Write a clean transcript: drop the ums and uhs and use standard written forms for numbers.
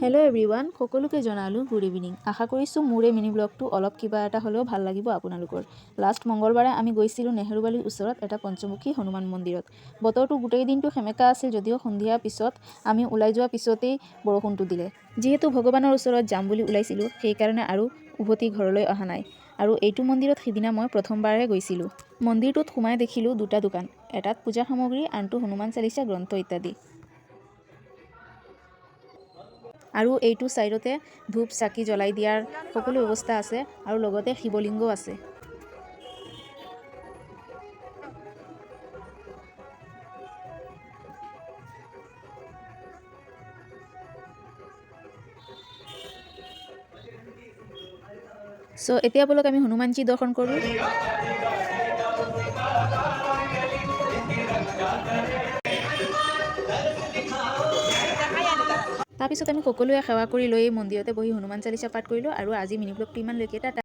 Hello' everyone, সকলোকে জনালোঁ good evening. আশা কৰিছোঁ মোৰ এই মিনি ব্লগটো অলপ কিবা এটা হ'লেও ভাল লাগিব আপোনালোকৰ। লাষ্ট মঙ্গলবাৰে আমি গৈছিলোঁ নেহৰুবালিৰ ওচৰত এটা পঞ্চমুখী হনুমান মন্দিৰত। বতৰটো গোটেই দিনটো সেমেকা আছিল যদিও সন্ধিয়া পিছত আমি ওলাই যোৱাৰ পিছতেই বৰষুণটো দিলে। যিহেতু ভগৱানৰ ওচৰত যাম বুলি ওলাইছিলোঁ, সেইকাৰণে আৰু উভতি ঘৰলৈ অহা নাই। আৰু এইটো মন্দিৰত সিদিনা মই প্ৰথমবাৰহে গৈছিলোঁ। মন্দিৰটোত সোমাই দেখিলোঁ দুটা দোকান, এটাত পূজা সামগ্ৰী, আনটো হনুমান চালিচা গ্ৰন্থ ইত্যাদি। আৰু এইটো ছাইডতে ধূপ চাকি জ্বলাই দিয়াৰ সকলো ব্যৱস্থা আছে আৰু লগতে শিৱলিংগও আছে। এতিয়া বলক আমি হনুমানজী দৰ্শন কৰোঁ। তাৰপিছত আমি সকলোৱে সেৱা কৰি লৈ মন্দিৰতে বহি হনুমান চালিচা পাঠ কৰিলোঁ আৰু আজি মিনি ব্লগটো ইমানলৈকে।